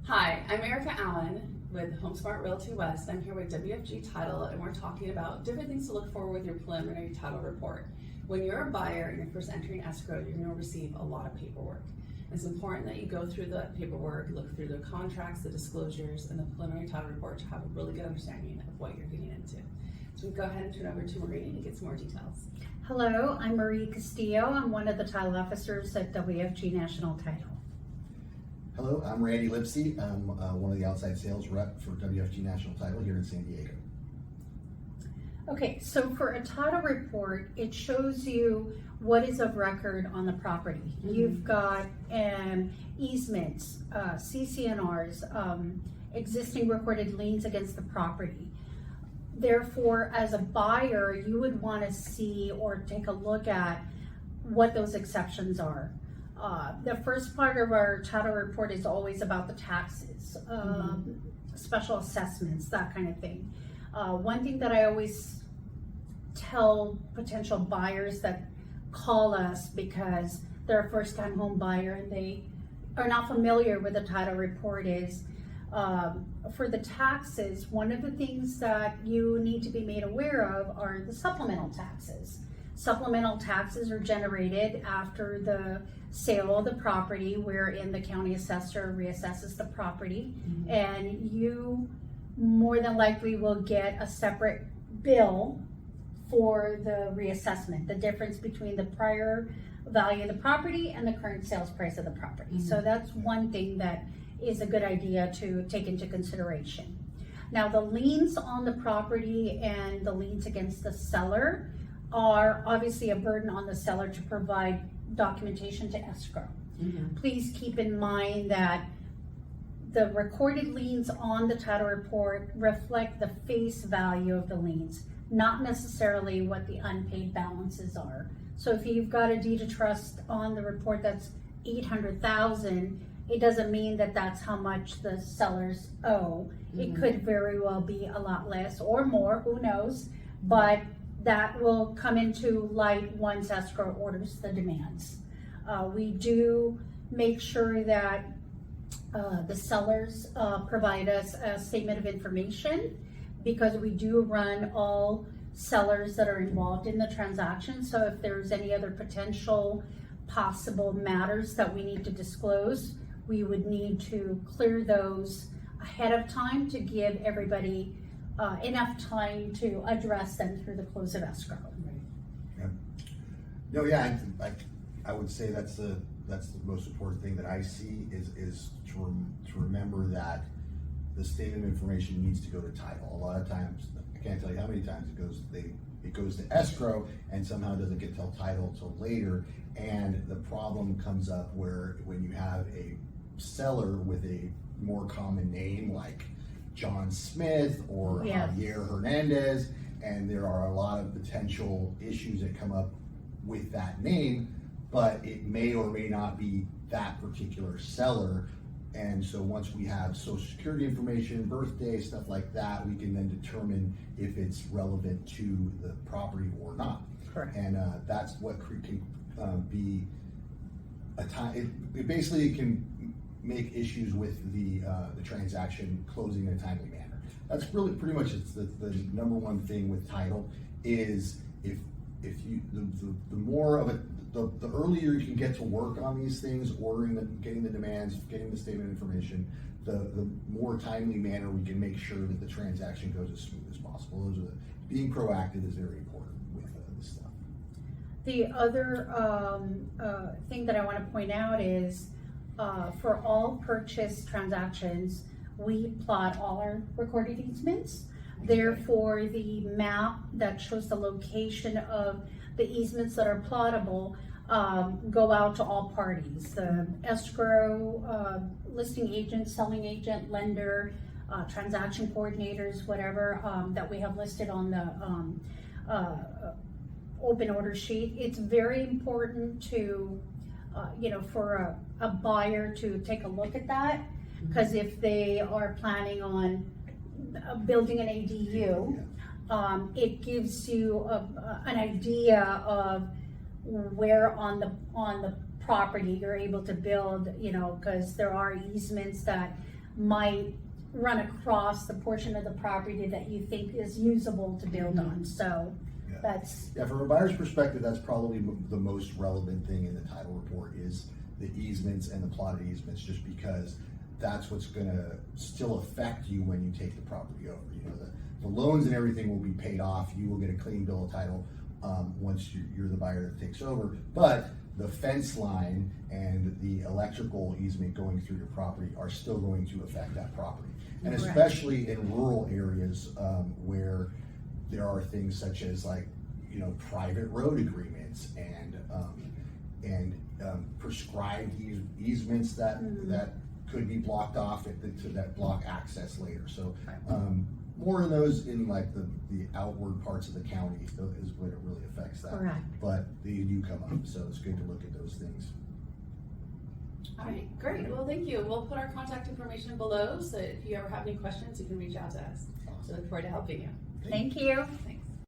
Hi, I'm Erica Auen with HomeSmart Realty West. I'm here with WFG Title, and we're talking about different things to look for with your preliminary title report. When you're a buyer and you're first entering escrow, you're going to receive a lot of paperwork. It's important that you go through the paperwork, look through the contracts, the disclosures, and the preliminary title report to have a really good understanding of what you're getting into. So we go ahead and turn over to Marie and get some more details. Hello, I'm Marie Castillo. I'm one of the title officers at WFG National Title. Hello, I'm Randy Lipsey. I'm one of the outside sales rep for WFG National Title here in San Diego. Okay, so for a title report, it shows you what is of record on the property. Mm-hmm. You've got easements, CC&Rs, existing recorded liens against the property. Therefore, as a buyer, you would want to see or take a look at what those exceptions are. The first part of our title report is always about the taxes, special assessments, that kind of thing. One thing that I always tell potential buyers that call us because they're a first-time home buyer and they are not familiar with the title report is, for the taxes, one of the things that you need to be made aware of are the supplemental taxes. Supplemental taxes are generated after the sale of the property, wherein the county assessor reassesses the property, and you more than likely will get a separate bill for the reassessment, the difference between the prior value of the property and the current sales price of the property. So that's one thing that is a good idea to take into consideration. Now, the liens on the property and the liens against the seller are obviously a burden on the seller to provide documentation to escrow. Please keep in mind that the recorded liens on the title report reflect the face value of the liens, not necessarily what the unpaid balances are. So if you've got a deed of trust on the report that's $800,000, it doesn't mean that that's how much the sellers owe. It could very well be a lot less or more, who knows, but that will come into light once escrow orders the demands. We do make sure that the sellers provide us a statement of information, because we do run all sellers that are involved in the transaction. So if there's any other potential possible matters that we need to disclose, we would need to clear those ahead of time to give everybody enough time to address them through the close of escrow. Yep. No, yeah, I would say that's the most important thing that I see is to remember that the statement of information needs to go to title. A lot of times, I can't tell you how many times it goes to escrow and somehow doesn't get till title till later, and the problem comes up where when you have a seller with a more common name like John Smith or Javier Hernandez, and there are a lot of potential issues that come up with that name, but it may or may not be that particular seller. And so once we have social security information, birthday, stuff like that, we can then determine if it's relevant to the property or not. Correct. And that's what can be a time. It basically can make issues with the transaction closing in a timely manner. That's really pretty much it's the number one thing with title is if you the more of it, the earlier you can get to work on these things, ordering them, getting the demands, getting the statement of information, the more timely manner we can make sure that the transaction goes as smooth as possible. Being proactive is very important with this stuff. The other thing that I want to point out is for all purchase transactions, we plot all our recorded easements. Therefore, the map that shows the location of the easements that are plottable go out to all parties. The escrow, listing agent, selling agent, lender, transaction coordinators, whatever that we have listed on the open order sheet. It's very important to, for a buyer to take a look at that, because if they are planning on building an ADU, it gives you an idea of where on the property you're able to build, because there are easements that might run across the portion of the property that you think is usable to build on, so Yeah. that's, Yeah, from a buyer's perspective, that's probably the most relevant thing in the title report is the easements and the plotted easements, just because that's what's gonna still affect you when you take the property over. You know, the loans and everything will be paid off, you will get a clean bill of title, once you're the buyer that takes over, but the fence line and the electrical easement going through your property are still going to affect that property. And Correct. especially in rural areas, where there are things such as like, you know, private road agreements and prescribed easements that could be blocked off that block access later. So, more of those in like the outward parts of the county is when it really affects that. Correct. But they do come up, so it's good to look at those things. All right, great. Well, thank you. We'll put our contact information below, so if you ever have any questions, you can reach out to us. So look forward to helping you. thank you. Thanks.